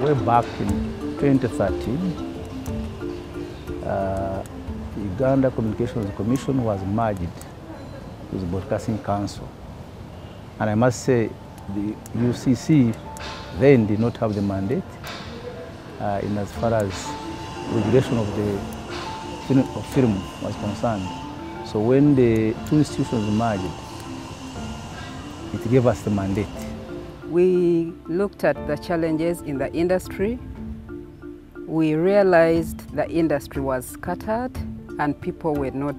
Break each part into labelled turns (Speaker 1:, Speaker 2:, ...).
Speaker 1: Way back in 2013, Uganda Communications Commission was merged with the Broadcasting Council. And I must say, the UCC then did not have the mandate in as far as regulation of the film was concerned. So when the two institutions merged, it gave us the mandate.
Speaker 2: We looked at the challenges in the industry. We realized the industry was scattered and people were not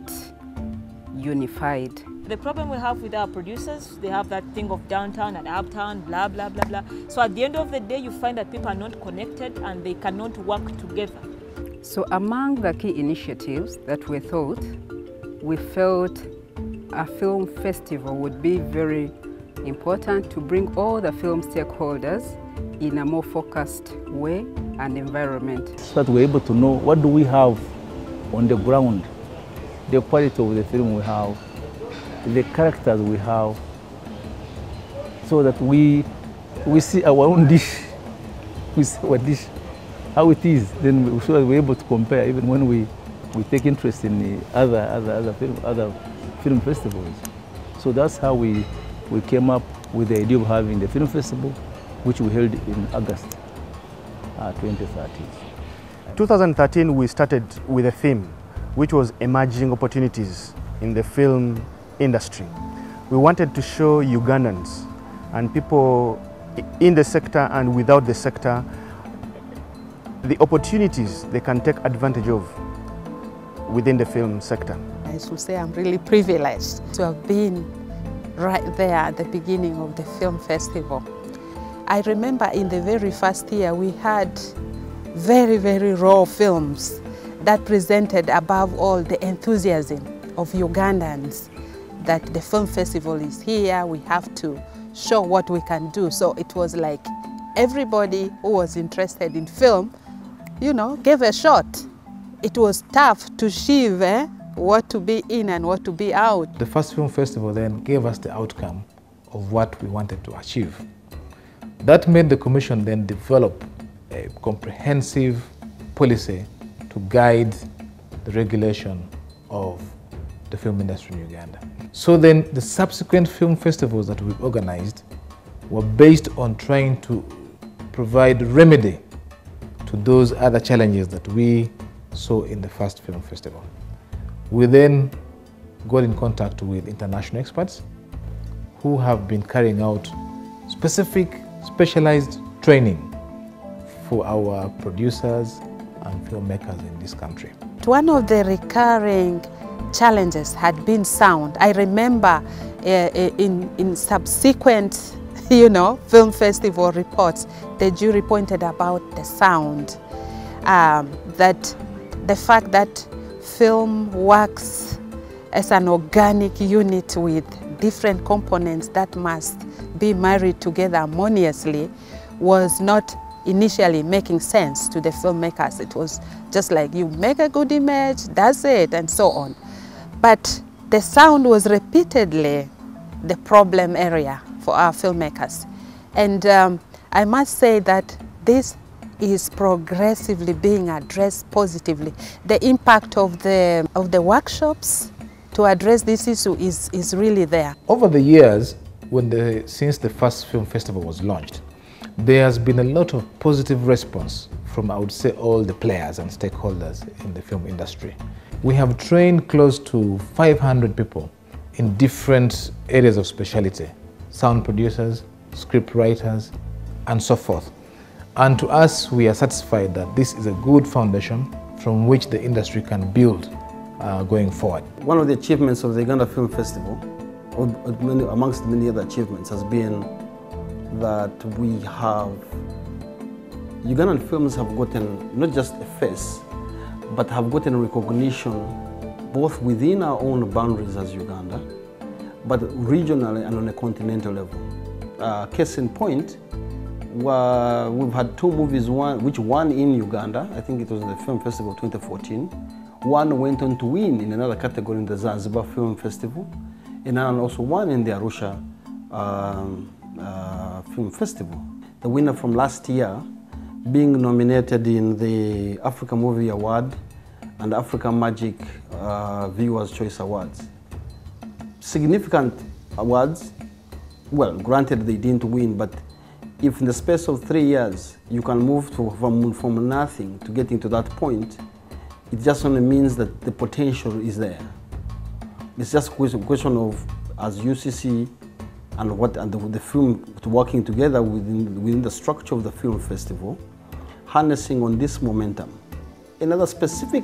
Speaker 2: unified.
Speaker 3: The problem we have with our producers, they have that thing of downtown and uptown, blah, blah, blah, blah. So at the end of the day, you find that people are not connected and they cannot work together.
Speaker 2: So among the key initiatives that we thought, we felt a film festival would be very important to bring all the film stakeholders in a more focused way and environment.
Speaker 1: So that we're able to know what do we have on the ground, the quality of the film we have, the characters we have, so that we see our own dish, we see our dish, how it is, then so that we're able to compare even when we take interest in the other film festivals. So that's how we came up with the idea of having the film festival, which we held in August 2013.
Speaker 4: 2013 we started with a theme, which was emerging opportunities in the film industry. We wanted to show Ugandans and people in the sector and without the sector the opportunities they can take advantage of within the film sector.
Speaker 5: I should say I'm really privileged to have been right there at the beginning of the film festival. I remember in the very first year we had very, very raw films that presented above all the enthusiasm of Ugandans that the film festival is here, we have to show what we can do. So it was like everybody who was interested in film, you know, gave a shot. It was tough to achieve what to be in and what to be out.
Speaker 6: The first film festival then gave us the outcome of what we wanted to achieve. That made the Commission then develop a comprehensive policy to guide the regulation of the film industry in Uganda. So then the subsequent film festivals that we've organized were based on trying to provide remedy to those other challenges that we saw in the first film festival. We then got in contact with international experts who have been carrying out specialized training for our producers and filmmakers in this country.
Speaker 5: One of the recurring challenges had been sound. I remember in subsequent, film festival reports, the jury pointed about the sound, that the fact that film works as an organic unit with different components that must be married together harmoniously was not initially making sense to the filmmakers. It was just like, you make a good image, that's it, and so on. But the sound was repeatedly the problem area for our filmmakers. And I must say that this is progressively being addressed positively. The impact of the workshops to address this issue is really there.
Speaker 6: Over the years, since the first film festival was launched, there has been a lot of positive response from, I would say, all the players and stakeholders in the film industry. We have trained close to 500 people in different areas of specialty: sound producers, script writers, and so forth. And to us, we are satisfied that this is a good foundation from which the industry can build going forward.
Speaker 7: One of the achievements of the Uganda Film Festival, amongst many other achievements, has been that Ugandan films have gotten not just a face, but have gotten recognition both within our own boundaries as Uganda, but regionally and on a continental level. Case in point, we've had two movies, which won in Uganda, I think it was the Film Festival 2014. One went on to win in another category in the Zanzibar Film Festival, and also won in the Arusha Film Festival. The winner from last year being nominated in the Africa Movie Award and Africa Magic Viewers' Choice Awards. Significant awards. Well, granted they didn't win, but if in the space of 3 years you can move from nothing to getting to that point, it just only means that the potential is there. It's just a question of, as UCC and the film working together within the structure of the film festival, harnessing on this momentum. Another specific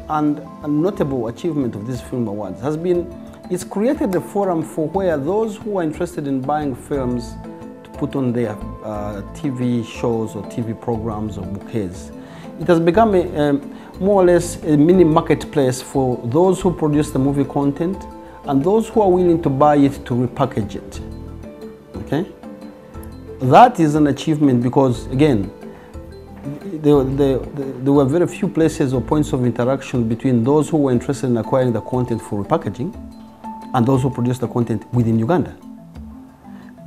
Speaker 7: and notable achievement of this film awards has been, it's created a forum for where those who are interested in buying films to put on their TV shows or TV programs or bouquets. It has become more or less a mini marketplace for those who produce the movie content and those who are willing to buy it to repackage it. Okay? That is an achievement because, again, there were very few places or points of interaction between those who were interested in acquiring the content for repackaging and those who produce the content within Uganda.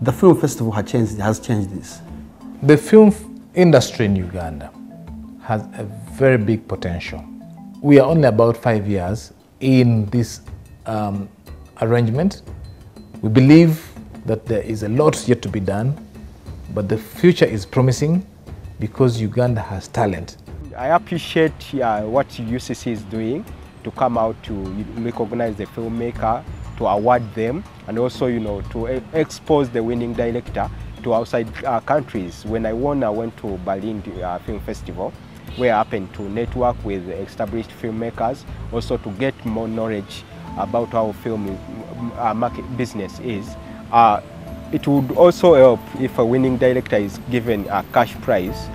Speaker 7: The film festival has changed this.
Speaker 6: The film industry in Uganda has a very big potential. We are only about 5 years in this arrangement. We believe that there is a lot yet to be done, but the future is promising because Uganda has talent.
Speaker 8: I appreciate what UCC is doing to come out to recognize the filmmaker, to award them, and also, to expose the winning director to outside countries. When I won, I went to Berlin Film Festival, where I happened to network with established filmmakers, also to get more knowledge about how film market business is. It would also help if a winning director is given a cash prize,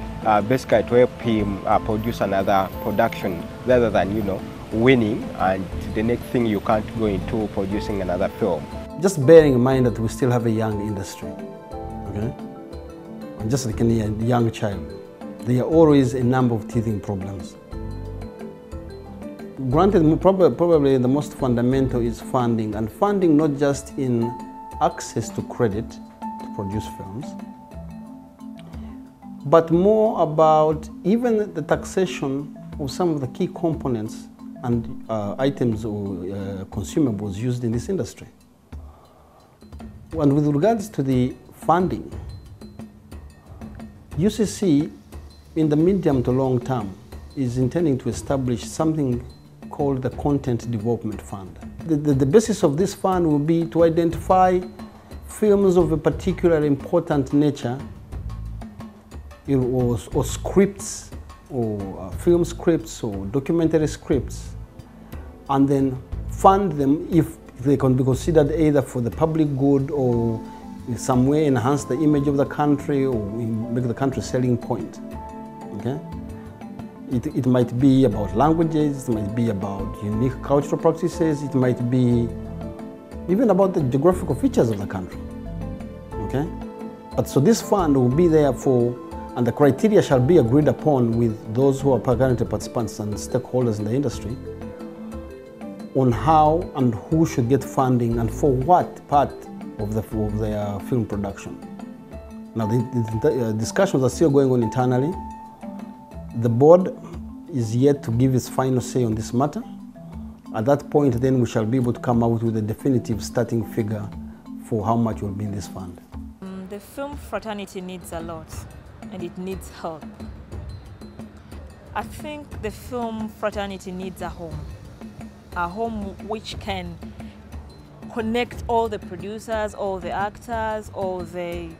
Speaker 8: basically to help him produce another production rather than, winning and the next thing you can't go into producing another film.
Speaker 7: Just bearing in mind that we still have a young industry, okay? And just like a young child, there are always a number of teething problems. Granted, probably the most fundamental is funding, and funding not just in access to credit to produce films, but more about even the taxation of some of the key components and items or consumables used in this industry. And with regards to the funding, UCC in the medium to long term is intending to establish something called the Content Development Fund. The basis of this fund will be to identify films of a particular important nature or scripts or film scripts or documentary scripts, and then fund them if they can be considered either for the public good or in some way enhance the image of the country or make the country selling point. Okay? It might be about languages, it might be about unique cultural practices, it might be even about the geographical features of the country. Okay? But so this fund will be there for, and the criteria shall be agreed upon with those who are currently participants and stakeholders in the industry on how and who should get funding and for what part of their film production. Now the discussions are still going on internally. The board is yet to give its final say on this matter. At that point, then we shall be able to come out with a definitive starting figure for how much will be in this fund.
Speaker 3: The film fraternity needs a lot, and it needs help. I think the film fraternity needs a home which can connect all the producers, all the actors, all the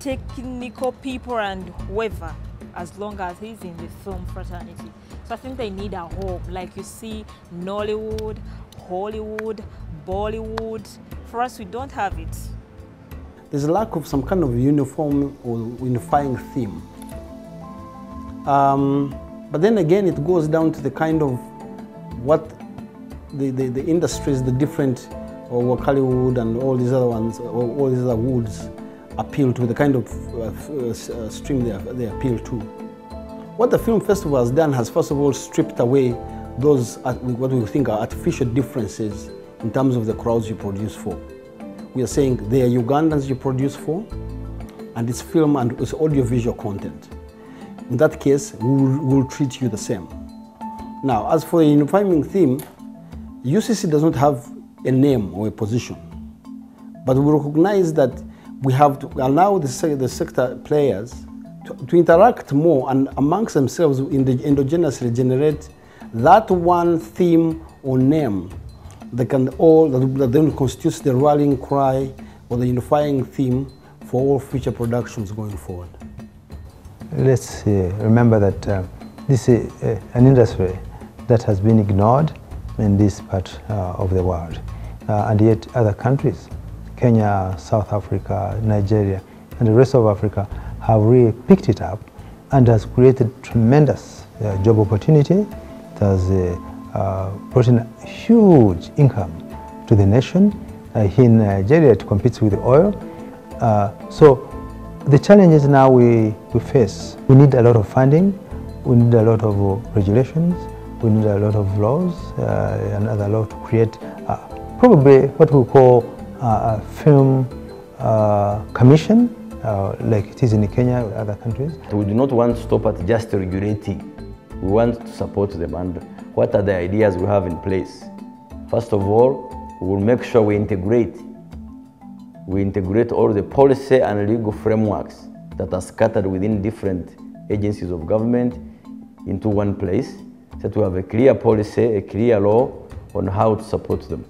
Speaker 3: technical people and whoever, as long as he's in the film fraternity. So I think they need a home, like you see Nollywood, Hollywood, Bollywood. For us, we don't have it.
Speaker 7: There's a lack of some kind of uniform or unifying theme. But then again, it goes down to the kind of what the industries, the different, or Hollywood and all these other ones, or all these other woods appeal to, the kind of stream they appeal to. What the film festival has done has first of all stripped away those, what we think are artificial differences in terms of the crowds you produce for. We are saying they are Ugandans you produce for, and it's film and it's audiovisual content. in that case, we will treat you the same. Now, as for the unifying theme, UCC does not have a name or a position, but we recognize that we have to allow the sector players to interact more and amongst themselves endogenously generate that one theme or name that then constitutes the rallying cry or the unifying theme for all future productions going forward.
Speaker 9: Let's remember that this is an industry that has been ignored in this part of the world, and yet other countries, Kenya, South Africa, Nigeria, and the rest of Africa have really picked it up and has created tremendous job opportunity. It has brought in huge income to the nation. Here in Nigeria, it competes with oil. So the challenges now we face, we need a lot of funding, we need a lot of regulations, we need a lot of laws, and other laws to create probably what we call a film commission, like it is in Kenya or other countries.
Speaker 10: We do not want to stop at just regulating. We want to support them. And what are the ideas we have in place? First of all, we will make sure we integrate all the policy and legal frameworks that are scattered within different agencies of government into one place, so that we have a clear policy, a clear law on how to support them.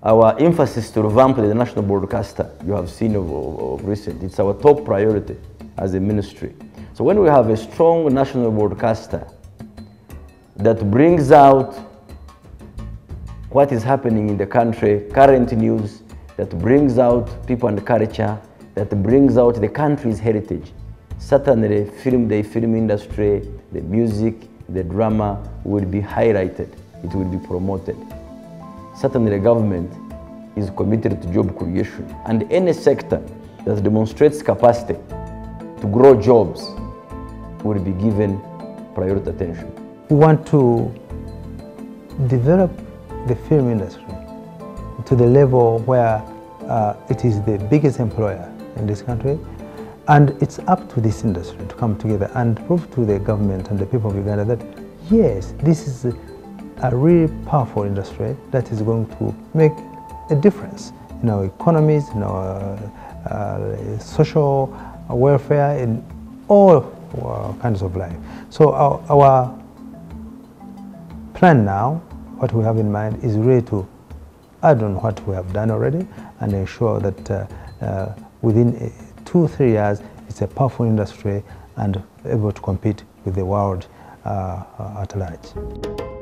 Speaker 10: Our emphasis to revamp the national broadcaster, you have seen of recent, it's our top priority as a ministry. So when we have a strong national broadcaster that brings out what is happening in the country, current news, that brings out people and culture, that brings out the country's heritage, certainly the film industry, the music, the drama will be highlighted, it will be promoted. Certainly the government is committed to job creation, and any sector that demonstrates capacity to grow jobs will be given priority attention.
Speaker 9: We want to develop the film industry to the level where it is the biggest employer in this country, and it's up to this industry to come together and prove to the government and the people of Uganda that yes, this is a really powerful industry that is going to make a difference in our economies, in our social welfare, in all kinds of life. So our plan now, what we have in mind, is really to add on what we have done already and ensure that within 2-3 years it's a powerful industry and able to compete with the world at large.